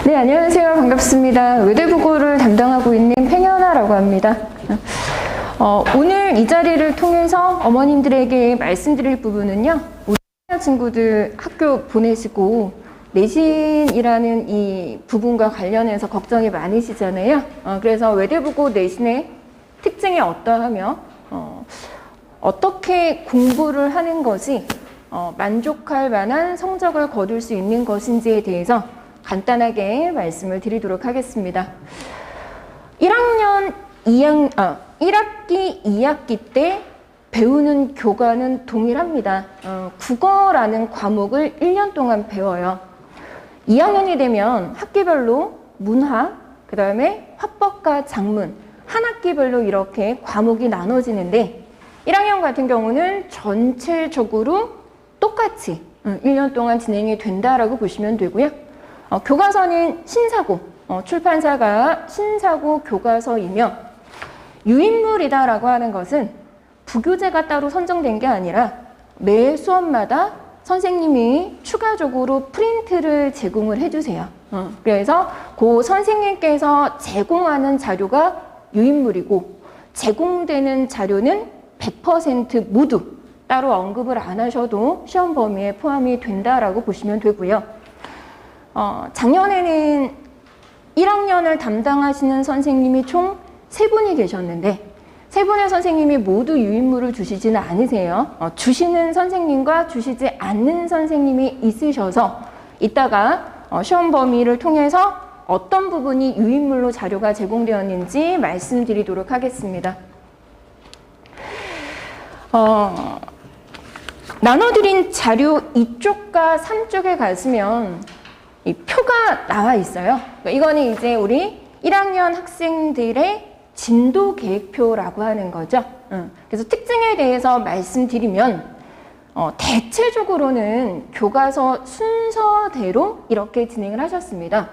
네, 안녕하세요. 반갑습니다. 외대국어를 담당하고 있는 팽현아라고 합니다. 오늘 이 자리를 통해서 어머님들에게 말씀드릴 부분은요, 우리 친구들 학교 보내시고 내신이라는 이 부분과 관련해서 걱정이 많으시잖아요. 그래서 외대국어 내신의 특징이 어떠하며 어떻게 공부를 하는 것이 만족할 만한 성적을 거둘 수 있는 것인지에 대해서 간단하게 말씀을 드리도록 하겠습니다. 1학기 2학기 때 배우는 교과는 동일합니다. 국어라는 과목을 1년 동안 배워요. 2학년이 되면 학기별로 문화, 그 다음에 화법과 작문, 한 학기별로 이렇게 과목이 나눠지는데 1학년 같은 경우는 전체적으로 똑같이 1년 동안 진행이 된다라고 보시면 되고요. 교과서는 신사고, 출판사가 신사고 교과서이며 유인물이다라고 하는 것은 부교재가 따로 선정된 게 아니라 매 수업마다 선생님이 추가적으로 프린트를 제공을 해주세요. 그래서 그 선생님께서 제공하는 자료가 유인물이고 제공되는 자료는 100% 모두 따로 언급을 안 하셔도 시험 범위에 포함이 된다라고 보시면 되고요. 작년에는 1학년을 담당하시는 선생님이 총 3분이 계셨는데 3분의 선생님이 모두 유인물을 주시지는 않으세요. 주시는 선생님과 주시지 않는 선생님이 있으셔서 이따가 시험 범위를 통해서 어떤 부분이 유인물로 자료가 제공되었는지 말씀드리도록 하겠습니다. 나눠드린 자료 2쪽과 3쪽에 가시면 이 표가 나와 있어요. 이거는 이제 우리 1학년 학생들의 진도 계획표라고 하는 거죠. 그래서 특징에 대해서 말씀드리면 대체적으로는 교과서 순서대로 이렇게 진행을 하셨습니다.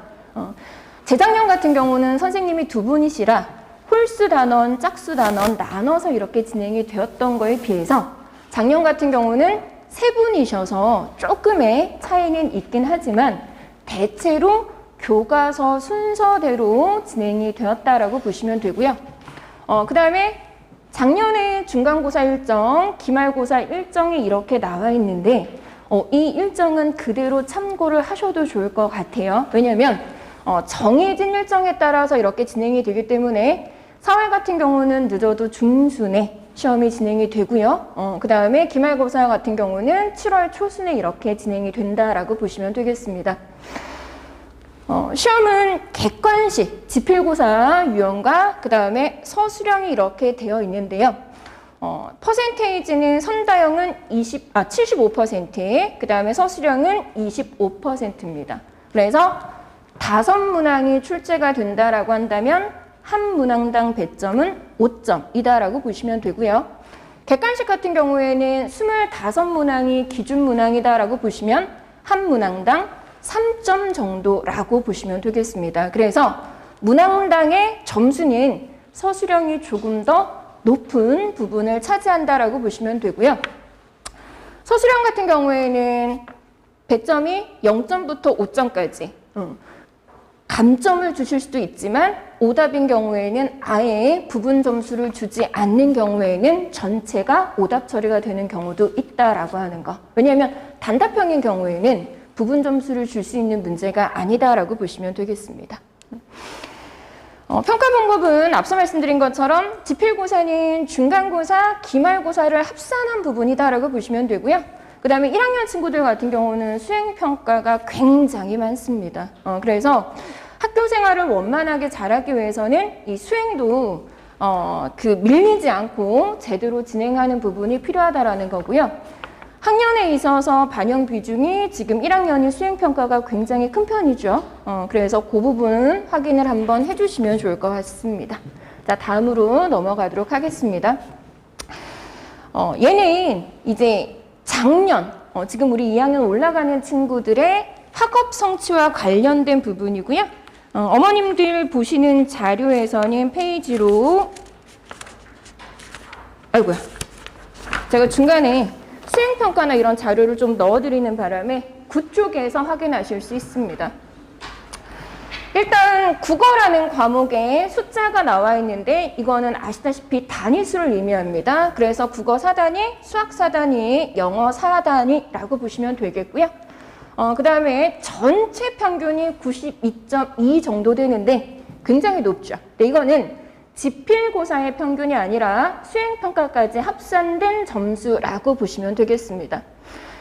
재작년 같은 경우는 선생님이 2분이시라 홀수 단원, 짝수 단원 나눠서 이렇게 진행이 되었던 거에 비해서 작년 같은 경우는 3분이셔서 조금의 차이는 있긴 하지만 대체로 교과서 순서대로 진행이 되었다라고 보시면 되고요. 그 다음에 작년에 중간고사 일정, 기말고사 일정이 이렇게 나와 있는데 이 일정은 그대로 참고를 하셔도 좋을 것 같아요. 왜냐하면 정해진 일정에 따라서 이렇게 진행이 되기 때문에 4월 같은 경우는 늦어도 중순에 시험이 진행이 되고요. 그 다음에 기말고사 같은 경우는 7월 초순에 이렇게 진행이 된다라고 보시면 되겠습니다. 시험은 객관식, 지필고사 유형과 그 다음에 서술형이 이렇게 되어 있는데요. 퍼센테이지는 선다형은 75%, 그 다음에 서술형은 25%입니다. 그래서 5문항이 출제가 된다라고 한다면 한 문항당 배점은 5점이다라고 보시면 되고요. 객관식 같은 경우에는 25문항이 기준 문항이다라고 보시면 한 문항당 3점 정도라고 보시면 되겠습니다. 그래서 문항당의 점수는 서술형이 조금 더 높은 부분을 차지한다라고 보시면 되고요. 서술형 같은 경우에는 배점이 0점부터 5점까지 감점을 주실 수도 있지만 오답인 경우에는 아예 부분 점수를 주지 않는 경우에는 전체가 오답 처리가 되는 경우도 있다라고 하는 거. 왜냐하면 단답형인 경우에는 부분 점수를 줄 수 있는 문제가 아니다라고 보시면 되겠습니다. 평가 방법은 앞서 말씀드린 것처럼 지필고사는 중간고사, 기말고사를 합산한 부분이다라고 보시면 되고요. 그 다음에 1학년 친구들 같은 경우는 수행평가가 굉장히 많습니다. 그래서 학교 생활을 원만하게 잘하기 위해서는 이 수행도 밀리지 않고 제대로 진행하는 부분이 필요하다라는 거고요. 학년에 있어서 반영 비중이 지금 1학년이 수행평가가 굉장히 큰 편이죠. 그래서 그 부분은 확인을 한번 해주시면 좋을 것 같습니다. 자, 다음으로 넘어가도록 하겠습니다. 얘는 이제 작년, 지금 우리 2학년 올라가는 친구들의 학업 성취와 관련된 부분이고요. 어머님들 보시는 자료에서는 페이지로, 아이고야. 제가 중간에 수행평가나 이런 자료를 좀 넣어드리는 바람에 그쪽에서 확인하실 수 있습니다. 일단 국어라는 과목에 숫자가 나와 있는데 이거는 아시다시피 단위수를 의미합니다. 그래서 국어 4단위, 수학 4단위, 영어 4단위라고 보시면 되겠고요. 그 다음에 전체 평균이 92.2 정도 되는데 굉장히 높죠. 근데 이거는 지필고사의 평균이 아니라 수행평가까지 합산된 점수라고 보시면 되겠습니다.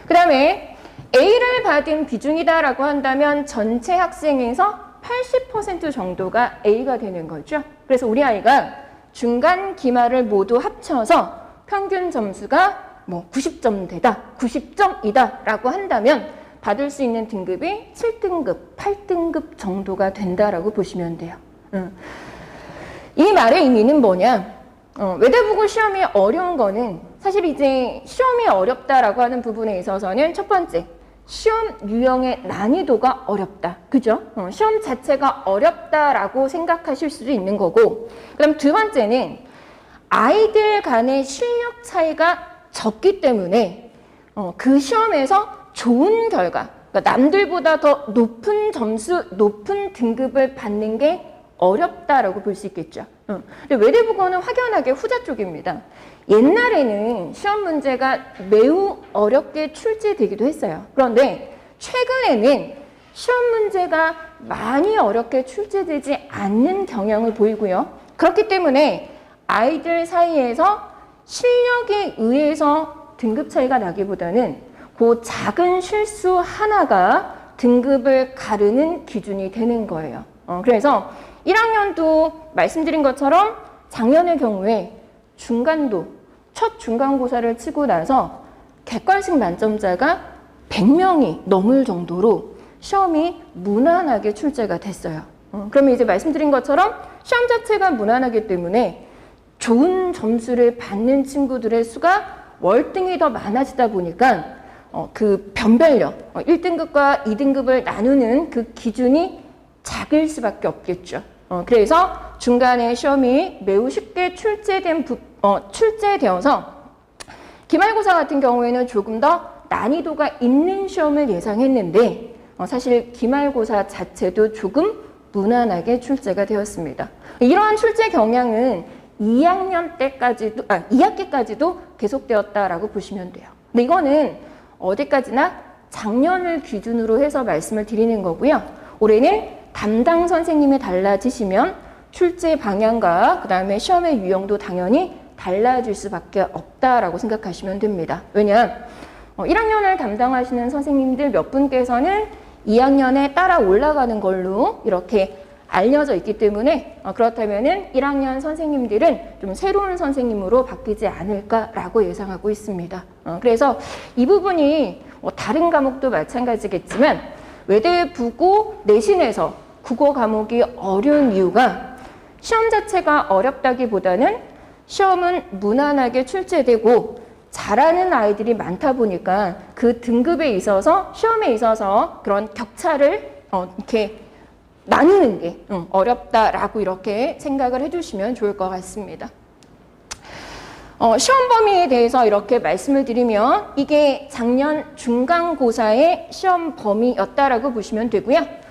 그 다음에 A를 받은 비중이다라고 한다면 전체 학생에서 80% 정도가 A가 되는 거죠. 그래서 우리 아이가 중간, 기말을 모두 합쳐서 평균 점수가 뭐 90점대다, 90점이다 라고 한다면 받을 수 있는 등급이 7등급, 8등급 정도가 된다라고 보시면 돼요. 이 말의 의미는 뭐냐? 외대국어 시험이 어려운 거는 사실 이제 시험이 어렵다라고 하는 부분에 있어서는 첫 번째, 시험 유형의 난이도가 어렵다. 그죠? 시험 자체가 어렵다라고 생각하실 수도 있는 거고, 그럼 두 번째는 아이들 간의 실력 차이가 적기 때문에 그 시험에서 좋은 결과, 그러니까 남들보다 더 높은 점수, 높은 등급을 받는 게 어렵다라고 볼 수 있겠죠. 근데 외대국어는 확연하게 후자 쪽입니다. 옛날에는 시험 문제가 매우 어렵게 출제되기도 했어요. 그런데 최근에는 시험 문제가 많이 어렵게 출제되지 않는 경향을 보이고요. 그렇기 때문에 아이들 사이에서 실력에 의해서 등급 차이가 나기보다는 그 작은 실수 하나가 등급을 가르는 기준이 되는 거예요. 그래서 1학년도 말씀드린 것처럼 작년의 경우에 중간도 첫 중간고사를 치고 나서 객관식 만점자가 100명이 넘을 정도로 시험이 무난하게 출제가 됐어요. 그러면 이제 말씀드린 것처럼 시험 자체가 무난하기 때문에 좋은 점수를 받는 친구들의 수가 월등히 더 많아지다 보니까 그 변별력, 1등급과 2등급을 나누는 그 기준이 작을 수밖에 없겠죠. 그래서 중간에 시험이 매우 쉽게 출제되어서 기말고사 같은 경우에는 조금 더 난이도가 있는 시험을 예상했는데 사실 기말고사 자체도 조금 무난하게 출제가 되었습니다. 이러한 출제 경향은 2학기까지도 계속되었다라고 보시면 돼요. 근데 이거는 어디까지나 작년을 기준으로 해서 말씀을 드리는 거고요. 올해는 담당 선생님이 달라지시면 출제 방향과 그 다음에 시험의 유형도 당연히 달라질 수밖에 없다라고 생각하시면 됩니다. 왜냐? 1학년을 담당하시는 선생님들 몇 분께서는 2학년에 따라 올라가는 걸로 이렇게 알려져 있기 때문에 그렇다면은 1학년 선생님들은 좀 새로운 선생님으로 바뀌지 않을까라고 예상하고 있습니다. 그래서 이 부분이 다른 과목도 마찬가지겠지만 외대부고 내신에서 국어 과목이 어려운 이유가 시험 자체가 어렵다기보다는 시험은 무난하게 출제되고 잘하는 아이들이 많다 보니까 그 등급에 있어서 시험에 있어서 그런 격차를 이렇게 나누는 게 어렵다라고 이렇게 생각을 해주시면 좋을 것 같습니다. 시험 범위에 대해서 이렇게 말씀을 드리면 이게 작년 중간고사의 시험 범위였다라고 보시면 되고요.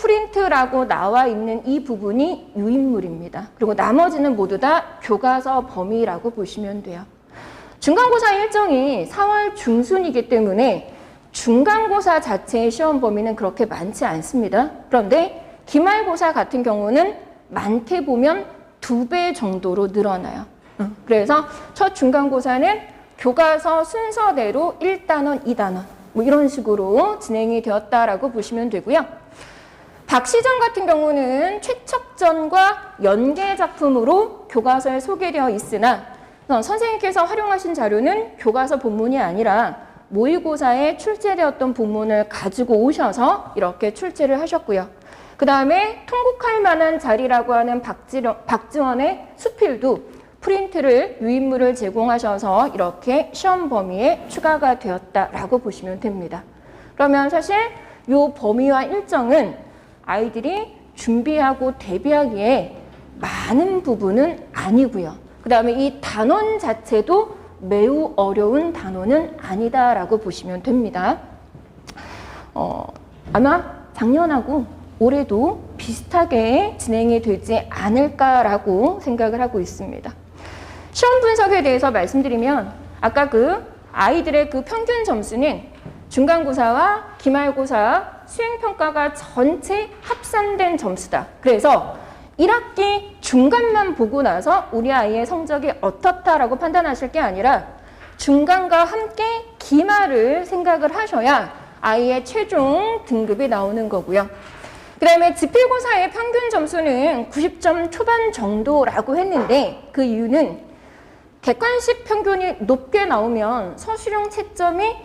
프린트라고 나와 있는 이 부분이 유인물입니다. 그리고 나머지는 모두 다 교과서 범위라고 보시면 돼요. 중간고사 일정이 4월 중순이기 때문에 중간고사 자체의 시험 범위는 그렇게 많지 않습니다. 그런데 기말고사 같은 경우는 많게 보면 2배 정도로 늘어나요. 그래서 첫 중간고사는 교과서 순서대로 1단원, 2단원 뭐 이런 식으로 진행이 되었다라고 보시면 되고요. 박시정 같은 경우는 최척전과 연계 작품으로 교과서에 소개되어 있으나 선생님께서 활용하신 자료는 교과서 본문이 아니라 모의고사에 출제되었던 본문을 가지고 오셔서 이렇게 출제를 하셨고요. 그 다음에 통곡할 만한 자리라고 하는 박지원의 수필도 프린트를 유인물을 제공하셔서 이렇게 시험 범위에 추가가 되었다라고 보시면 됩니다. 그러면 사실 이 범위와 일정은 아이들이 준비하고 대비하기에 많은 부분은 아니고요. 그 다음에 이 단원 자체도 매우 어려운 단원은 아니다라고 보시면 됩니다. 아마 작년하고 올해도 비슷하게 진행이 되지 않을까라고 생각을 하고 있습니다. 시험 분석에 대해서 말씀드리면 아까 그 아이들의 그 평균 점수는 중간고사와 기말고사 수행평가가 전체 합산된 점수다. 그래서 1학기 중간만 보고 나서 우리 아이의 성적이 어떻다라고 판단하실 게 아니라 중간과 함께 기말을 생각을 하셔야 아이의 최종 등급이 나오는 거고요. 그 다음에 지필고사의 평균 점수는 90점 초반 정도라고 했는데 그 이유는 객관식 평균이 높게 나오면 서술형 채점이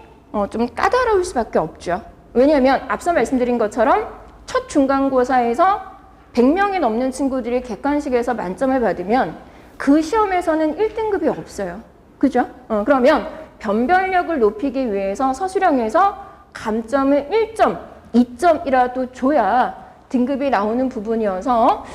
좀 까다로울 수밖에 없죠. 왜냐하면 앞서 말씀드린 것처럼 첫 중간고사에서 100명이 넘는 친구들이 객관식에서 만점을 받으면 그 시험에서는 1등급이 없어요. 그죠? 그러면 변별력을 높이기 위해서 서술형에서 감점을 1점, 2점이라도 줘야 등급이 나오는 부분이어서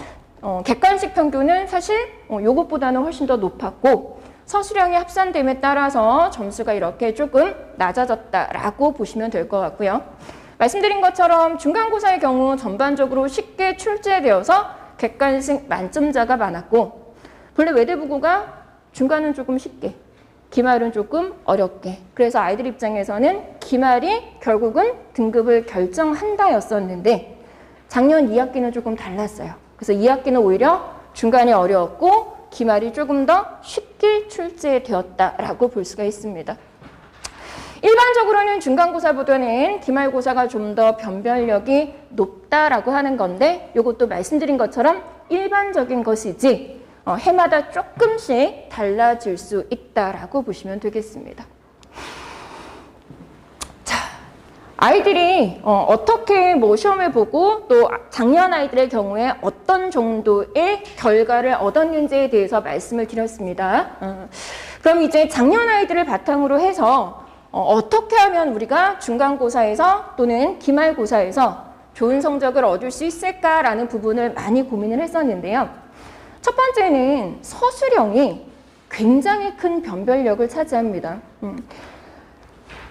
객관식 평균은 사실 요것보다는 훨씬 더 높았고 서술형이 합산됨에 따라서 점수가 이렇게 조금 낮아졌다라고 보시면 될 것 같고요. 말씀드린 것처럼 중간고사의 경우 전반적으로 쉽게 출제되어서 객관식 만점자가 많았고 본래 외대부고가 중간은 조금 쉽게 기말은 조금 어렵게 그래서 아이들 입장에서는 기말이 결국은 등급을 결정한다였었는데 작년 2학기는 조금 달랐어요. 그래서 2학기는 오히려 중간이 어려웠고 기말이 조금 더 쉽게 출제되었다라고 볼 수가 있습니다. 일반적으로는 중간고사보다는 기말고사가 좀 더 변별력이 높다라고 하는 건데 이것도 말씀드린 것처럼 일반적인 것이지 해마다 조금씩 달라질 수 있다라고 보시면 되겠습니다. 자, 아이들이 어떻게 시험을 보고 또 작년 아이들의 경우에 어떤 정도의 결과를 얻었는지에 대해서 말씀을 드렸습니다. 그럼 이제 작년 아이들을 바탕으로 해서 어떻게 하면 우리가 중간고사에서 또는 기말고사에서 좋은 성적을 얻을 수 있을까라는 부분을 많이 고민을 했었는데요. 첫 번째는 서술형이 굉장히 큰 변별력을 차지합니다.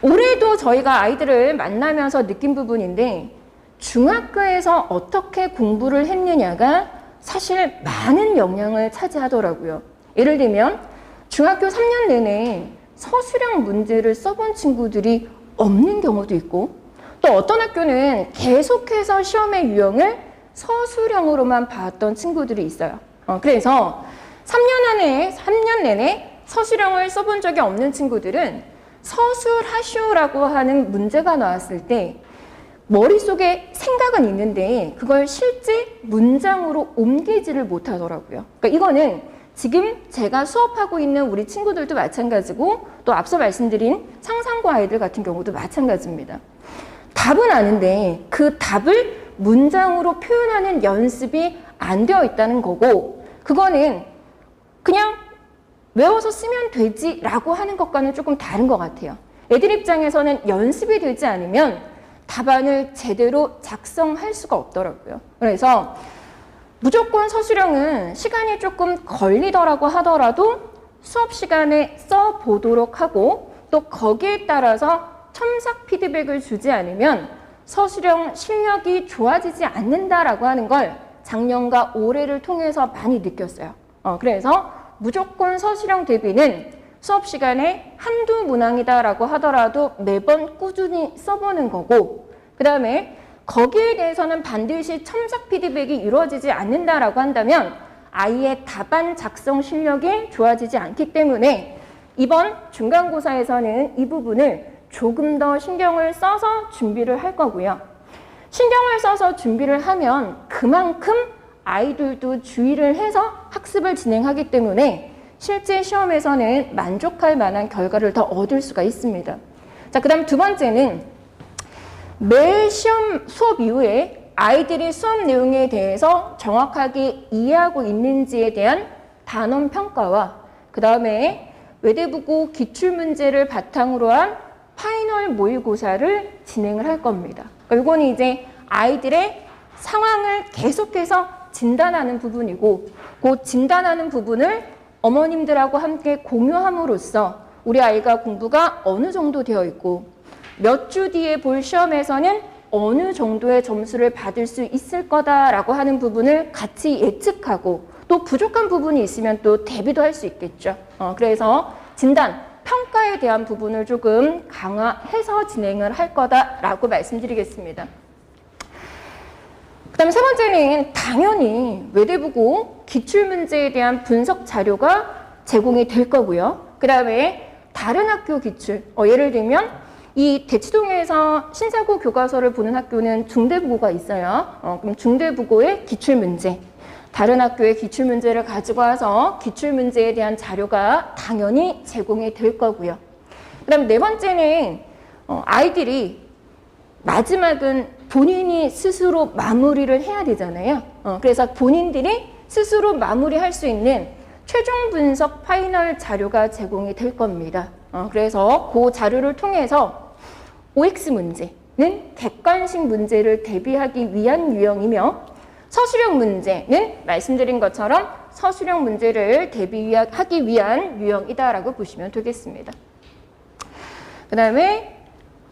올해도 저희가 아이들을 만나면서 느낀 부분인데 중학교에서 어떻게 공부를 했느냐가 사실 많은 영향을 차지하더라고요. 예를 들면 중학교 3년 내내 서술형 문제를 써본 친구들이 없는 경우도 있고 또 어떤 학교는 계속해서 시험의 유형을 서술형으로만 봤던 친구들이 있어요. 그래서 3년 내내 서술형을 써본 적이 없는 친구들은 서술하시오라고 하는 문제가 나왔을 때 머릿속에 생각은 있는데 그걸 실제 문장으로 옮기지를 못하더라고요. 그러니까 이거는 지금 제가 수업하고 있는 우리 친구들도 마찬가지고 또 앞서 말씀드린 상상고 아이들 같은 경우도 마찬가지입니다. 답은 아는데 그 답을 문장으로 표현하는 연습이 안 되어 있다는 거고 그거는 그냥 외워서 쓰면 되지라고 하는 것과는 조금 다른 것 같아요. 애들 입장에서는 연습이 되지 않으면 답안을 제대로 작성할 수가 없더라고요. 그래서 무조건 서술형은 시간이 조금 걸리더라고 하더라도 수업 시간에 써보도록 하고 또 거기에 따라서 첨삭 피드백을 주지 않으면 서술형 실력이 좋아지지 않는다라고 하는 걸 작년과 올해를 통해서 많이 느꼈어요. 그래서 무조건 서술형 대비는 수업 시간에 한두 문항이다라고 하더라도 매번 꾸준히 써보는 거고 그 다음에 거기에 대해서는 반드시 첨삭 피드백이 이루어지지 않는다라고 한다면 아이의 답안 작성 실력이 좋아지지 않기 때문에 이번 중간고사에서는 이 부분을 조금 더 신경을 써서 준비를 할 거고요. 신경을 써서 준비를 하면 그만큼 아이들도 주의를 해서 학습을 진행하기 때문에 실제 시험에서는 만족할 만한 결과를 더 얻을 수가 있습니다. 자, 그 다음 두 번째는 매 시험 수업 이후에 아이들이 수업 내용에 대해서 정확하게 이해하고 있는지에 대한 단원 평가와 그 다음에 외대부고 기출문제를 바탕으로 한 파이널 모의고사를 진행을 할 겁니다. 그러니까 이거는 이제 아이들의 상황을 계속해서 진단하는 부분이고 그 진단하는 부분을 어머님들하고 함께 공유함으로써 우리 아이가 공부가 어느 정도 되어 있고 몇 주 뒤에 볼 시험에서는 어느 정도의 점수를 받을 수 있을 거다라고 하는 부분을 같이 예측하고 또 부족한 부분이 있으면 또 대비도 할 수 있겠죠. 그래서 진단, 평가에 대한 부분을 조금 강화해서 진행을 할 거다라고 말씀드리겠습니다. 그 다음에 세 번째는 당연히 외대부고 기출문제에 대한 분석 자료가 제공이 될 거고요. 그 다음에 다른 학교 기출, 예를 들면 이 대치동에서 신사고 교과서를 보는 학교는 중대부고가 있어요. 그럼 중대부고의 기출문제, 다른 학교의 기출문제를 가지고 와서 기출문제에 대한 자료가 당연히 제공이 될 거고요. 그 다음에 네 번째는 아이들이 마지막은 본인이 스스로 마무리를 해야 되잖아요. 그래서 본인들이 스스로 마무리할 수 있는 최종 분석 파이널 자료가 제공이 될 겁니다. 그래서 그 자료를 통해서 OX 문제는 객관식 문제를 대비하기 위한 유형이며 서술형 문제는 말씀드린 것처럼 서술형 문제를 대비하기 위한 유형이다라고 보시면 되겠습니다. 그 다음에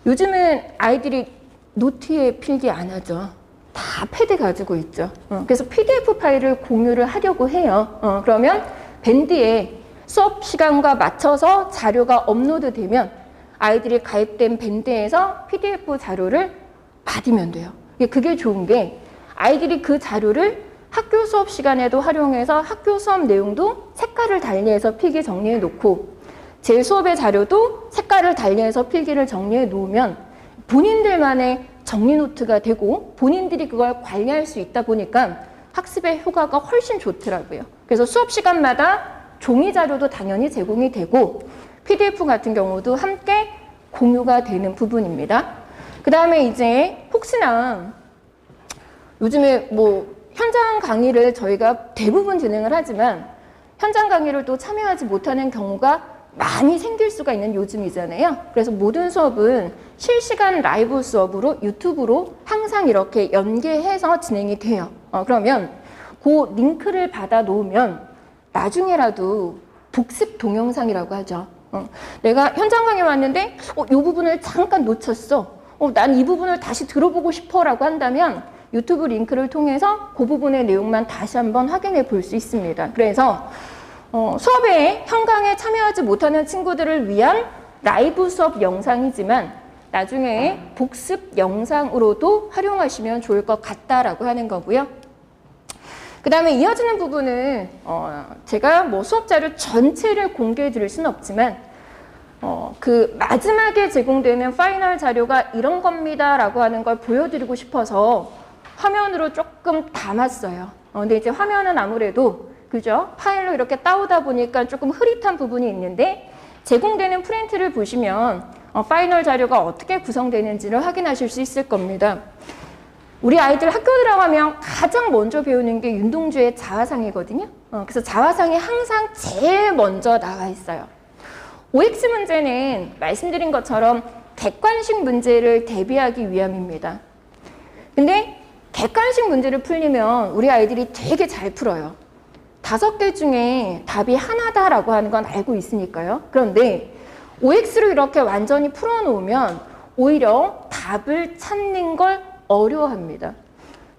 요즘은 아이들이 노트에 필기 안 하죠. 다 패드 가지고 있죠. 그래서 PDF 파일을 공유를 하려고 해요. 그러면 밴드에 수업 시간과 맞춰서 자료가 업로드되면 아이들이 가입된 밴드에서 PDF 자료를 받으면 돼요. 그게 좋은 게 아이들이 그 자료를 학교 수업 시간에도 활용해서 학교 수업 내용도 색깔을 달리해서 필기 정리해 놓고 제 수업의 자료도 색깔을 달리해서 필기를 정리해 놓으면 본인들만의 정리 노트가 되고 본인들이 그걸 관리할 수 있다 보니까 학습의 효과가 훨씬 좋더라고요. 그래서 수업 시간마다 종이 자료도 당연히 제공이 되고 PDF 같은 경우도 함께 공유가 되는 부분입니다. 그 다음에 이제 혹시나 요즘에 현장 강의를 저희가 대부분 진행을 하지만 현장 강의를 또 참여하지 못하는 경우가 많이 생길 수가 있는 요즘이잖아요. 그래서 모든 수업은 실시간 라이브 수업으로 유튜브로 항상 이렇게 연계해서 진행이 돼요. 그러면 그 링크를 받아 놓으면 나중에라도 복습 동영상이라고 하죠. 내가 현장 강의 왔는데 이 부분을 잠깐 놓쳤어. 난 이 부분을 다시 들어보고 싶어 라고 한다면 유튜브 링크를 통해서 그 부분의 내용만 다시 한번 확인해 볼 수 있습니다. 그래서 수업에 현강에 참여하지 못하는 친구들을 위한 라이브 수업 영상이지만 나중에 복습 영상으로도 활용하시면 좋을 것 같다라고 하는 거고요. 그 다음에 이어지는 부분은 제가 수업 자료 전체를 공개해 드릴 수는 없지만 그 마지막에 제공되는 파이널 자료가 이런 겁니다 라고 하는 걸 보여드리고 싶어서 화면으로 조금 담았어요. 근데 이제 화면은 아무래도 그죠? 파일로 이렇게 따오다 보니까 조금 흐릿한 부분이 있는데 제공되는 프린트를 보시면 파이널 자료가 어떻게 구성되는지를 확인하실 수 있을 겁니다. 우리 아이들 학교 들어가면 가장 먼저 배우는 게 윤동주의 자화상이거든요. 그래서 자화상이 항상 제일 먼저 나와 있어요. OX 문제는 말씀드린 것처럼 객관식 문제를 대비하기 위함입니다. 근데 객관식 문제를 풀리면 우리 아이들이 되게 잘 풀어요. 5개 중에 답이 하나다라고 하는 건 알고 있으니까요. 그런데 OX로 이렇게 완전히 풀어놓으면 오히려 답을 찾는 걸 어려워합니다.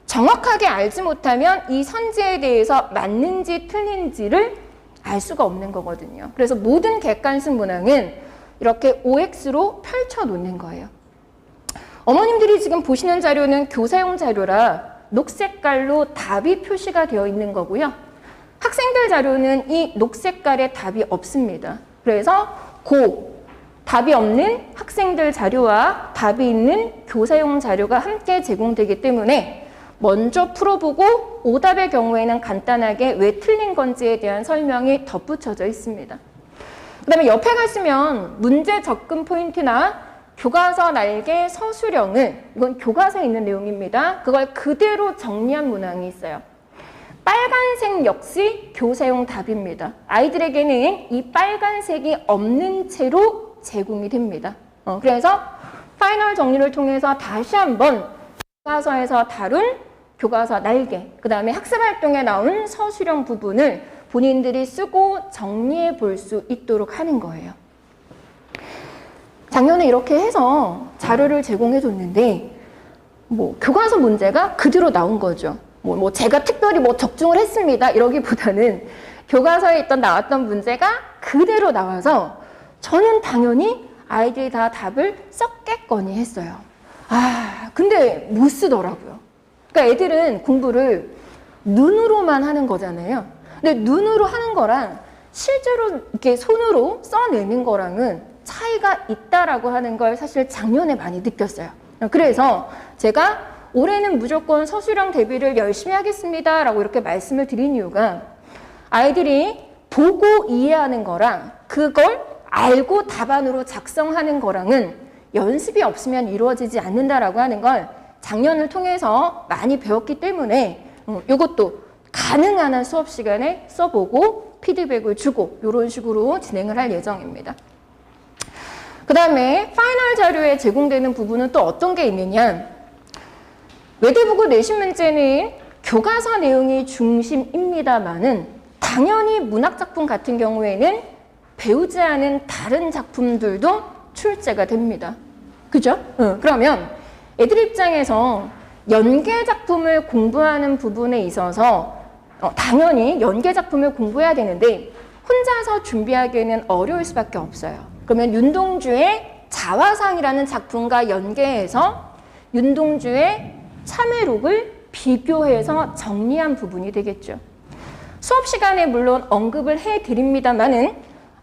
정확하게 알지 못하면 이 선지에 대해서 맞는지 틀린지를 알 수가 없는 거거든요. 그래서 모든 객관식 문항은 이렇게 OX로 펼쳐놓는 거예요. 어머님들이 지금 보시는 자료는 교사용 자료라 녹색깔로 답이 표시가 되어 있는 거고요. 학생들 자료는 이 녹색깔에 답이 없습니다. 그래서 답이 없는 학생들 자료와 답이 있는 교사용 자료가 함께 제공되기 때문에 먼저 풀어보고 오답의 경우에는 간단하게 왜 틀린 건지에 대한 설명이 덧붙여져 있습니다. 그 다음에 옆에 가시면 문제 접근 포인트나 교과서 날개 서술형을, 이건 교과서에 있는 내용입니다. 그걸 그대로 정리한 문항이 있어요. 빨간색 역시 교사용 답입니다. 아이들에게는 이 빨간색이 없는 채로 제공이 됩니다. 그래서 파이널 정리를 통해서 다시 한번 교과서에서 다룬 교과서 날개, 그 다음에 학습활동에 나온 서술형 부분을 본인들이 쓰고 정리해 볼 수 있도록 하는 거예요. 작년에 이렇게 해서 자료를 제공해 줬는데 교과서 문제가 그대로 나온 거죠. 제가 특별히 적중을 했습니다. 이러기보다는 교과서에 나왔던 문제가 그대로 나와서 저는 당연히 아이들이 다 답을 썼겠거니 했어요. 근데 못 쓰더라고요. 그러니까 애들은 공부를 눈으로만 하는 거잖아요. 근데 눈으로 하는 거랑 실제로 이렇게 손으로 써내는 거랑은 차이가 있다라고 하는 걸 사실 작년에 많이 느꼈어요. 그래서 제가 올해는 무조건 서술형 대비를 열심히 하겠습니다 라고 이렇게 말씀을 드린 이유가 아이들이 보고 이해하는 거랑 그걸 알고 답안으로 작성하는 거랑은 연습이 없으면 이루어지지 않는다라고 하는 걸 작년을 통해서 많이 배웠기 때문에 이것도 가능한 한 수업 시간에 써보고 피드백을 주고 이런 식으로 진행을 할 예정입니다. 그 다음에 파이널 자료에 제공되는 부분은 또 어떤 게 있느냐, 외대부고 내신 문제는 교과서 내용이 중심입니다만은 당연히 문학작품 같은 경우에는 배우지 않은 다른 작품들도 출제가 됩니다. 그죠? 그러면 애들 입장에서 연계 작품을 공부하는 부분에 있어서 당연히 연계 작품을 공부해야 되는데 혼자서 준비하기에는 어려울 수밖에 없어요. 그러면 윤동주의 자화상이라는 작품과 연계해서 윤동주의 참회록을 비교해서 정리한 부분이 되겠죠. 수업 시간에 물론 언급을 해드립니다만은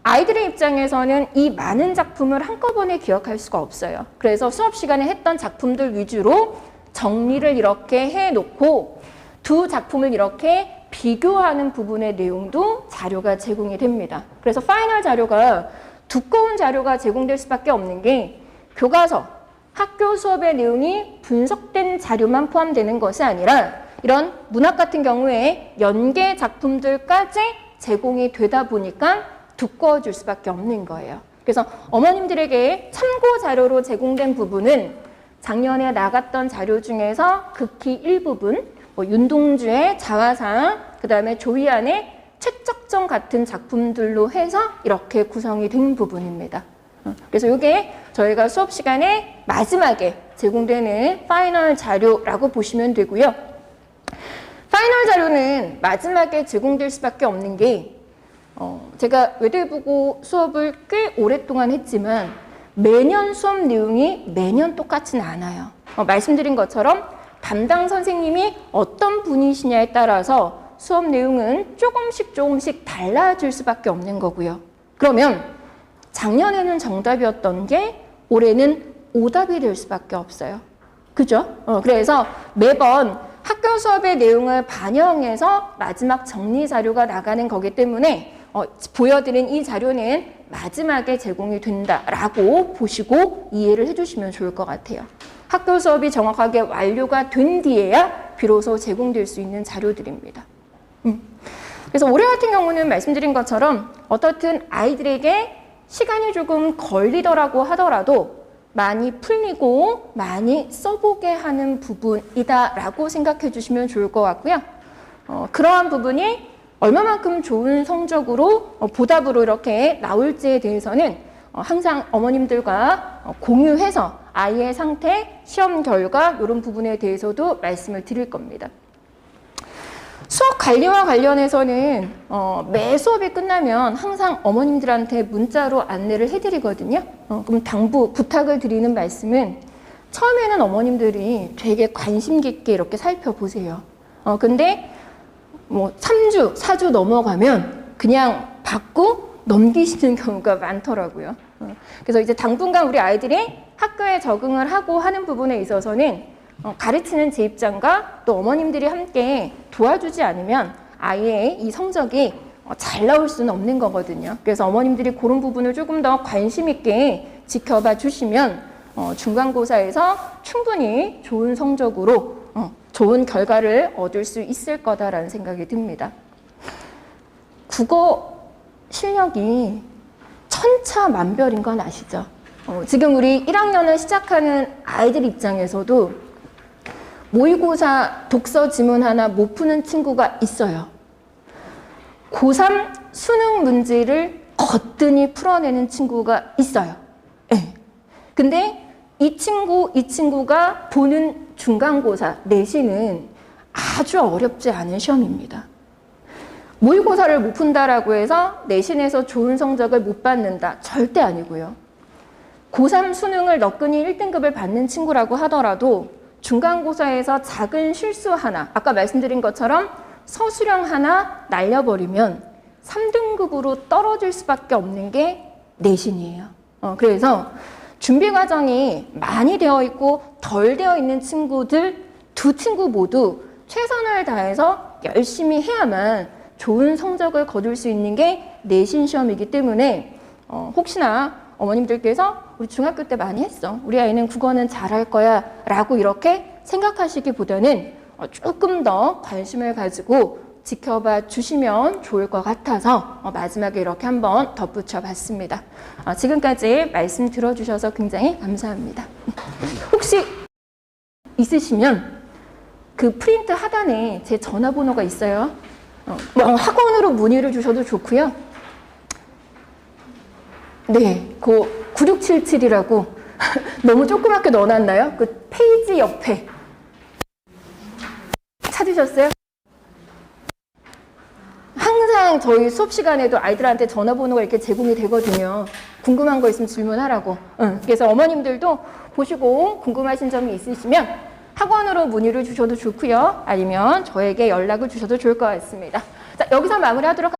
아이들의 입장에서는 이 많은 작품을 한꺼번에 기억할 수가 없어요. 그래서 수업 시간에 했던 작품들 위주로 정리를 이렇게 해놓고 두 작품을 이렇게 비교하는 부분의 내용도 자료가 제공이 됩니다. 그래서 파이널 자료가 두꺼운 자료가 제공될 수밖에 없는 게 교과서, 학교 수업의 내용이 분석된 자료만 포함되는 것이 아니라 이런 문학 같은 경우에 연계 작품들까지 제공이 되다 보니까 두꺼워질 수밖에 없는 거예요. 그래서 어머님들에게 참고 자료로 제공된 부분은 작년에 나갔던 자료 중에서 극히 일부분, 윤동주의 자화상, 그 다음에 조희안의 최적정 같은 작품들로 해서 이렇게 구성이 된 부분입니다. 그래서 이게 저희가 수업 시간에 마지막에 제공되는 파이널 자료라고 보시면 되고요. 파이널 자료는 마지막에 제공될 수밖에 없는 게 제가 외대부고 수업을 꽤 오랫동안 했지만 매년 수업 내용이 매년 똑같지는 않아요. 말씀드린 것처럼 담당 선생님이 어떤 분이시냐에 따라서 수업 내용은 조금씩 달라질 수밖에 없는 거고요. 그러면 작년에는 정답이었던 게 올해는 오답이 될 수밖에 없어요. 그죠? 그래서 매번 학교 수업의 내용을 반영해서 마지막 정리 자료가 나가는 거기 때문에 보여드린 이 자료는 마지막에 제공이 된다라고 보시고 이해를 해주시면 좋을 것 같아요. 학교 수업이 정확하게 완료가 된 뒤에야 비로소 제공될 수 있는 자료들입니다. 그래서 올해 같은 경우는 말씀드린 것처럼 어떻든 아이들에게 시간이 조금 걸리더라고 하더라도 많이 풀리고 많이 써보게 하는 부분이다라고 생각해 주시면 좋을 것 같고요. 그러한 부분이 얼마만큼 좋은 성적으로 보답으로 이렇게 나올지에 대해서는 항상 어머님들과 공유해서 아이의 상태, 시험 결과 이런 부분에 대해서도 말씀을 드릴 겁니다. 수업 관리와 관련해서는 매 수업이 끝나면 항상 어머님들한테 문자로 안내를 해드리거든요. 그럼 당부 부탁을 드리는 말씀은 처음에는 어머님들이 되게 관심 깊게 이렇게 살펴보세요. 근데 3주, 4주 넘어가면 그냥 받고 넘기시는 경우가 많더라고요. 그래서 이제 당분간 우리 아이들이 학교에 적응을 하고 하는 부분에 있어서는 가르치는 제 입장과 또 어머님들이 함께 도와주지 않으면 아이의 이 성적이 잘 나올 수는 없는 거거든요. 그래서 어머님들이 그런 부분을 조금 더 관심 있게 지켜봐 주시면 중간고사에서 충분히 좋은 성적으로 좋은 결과를 얻을 수 있을 거다라는 생각이 듭니다. 국어 실력이 천차만별인 건 아시죠? 지금 우리 1학년을 시작하는 아이들 입장에서도 모의고사 독서 지문 하나 못 푸는 친구가 있어요. 고3 수능 문제를 거뜬히 풀어내는 친구가 있어요. 네. 근데 이 친구가 보는 중간고사, 내신은 아주 어렵지 않은 시험입니다. 모의고사를 못 푼다라고 해서 내신에서 좋은 성적을 못 받는다. 절대 아니고요. 고3 수능을 너끈히 1등급을 받는 친구라고 하더라도 중간고사에서 작은 실수 하나, 아까 말씀드린 것처럼 서술형 하나 날려버리면 3등급으로 떨어질 수밖에 없는 게 내신이에요. 그래서 준비 과정이 많이 되어 있고 덜 되어 있는 친구들, 두 친구 모두 최선을 다해서 열심히 해야만 좋은 성적을 거둘 수 있는 게 내신 시험이기 때문에 혹시나 어머님들께서 우리 중학교 때 많이 했어. 우리 아이는 국어는 잘할 거야 라고 이렇게 생각하시기보다는 조금 더 관심을 가지고 지켜봐 주시면 좋을 것 같아서 마지막에 이렇게 한번 덧붙여 봤습니다. 지금까지 말씀 들어주셔서 굉장히 감사합니다. 혹시 있으시면 그 프린트 하단에 제 전화번호가 있어요. 학원으로 문의를 주셔도 좋고요. 네, 그 9677이라고 너무 조그맣게 넣어놨나요? 그 페이지 옆에 찾으셨어요? 항상 저희 수업 시간에도 아이들한테 전화번호가 이렇게 제공이 되거든요. 궁금한 거 있으면 질문하라고. 그래서 어머님들도 보시고 궁금하신 점이 있으시면 학원으로 문의를 주셔도 좋고요. 아니면 저에게 연락을 주셔도 좋을 것 같습니다. 자, 여기서 마무리하도록 하겠습니다.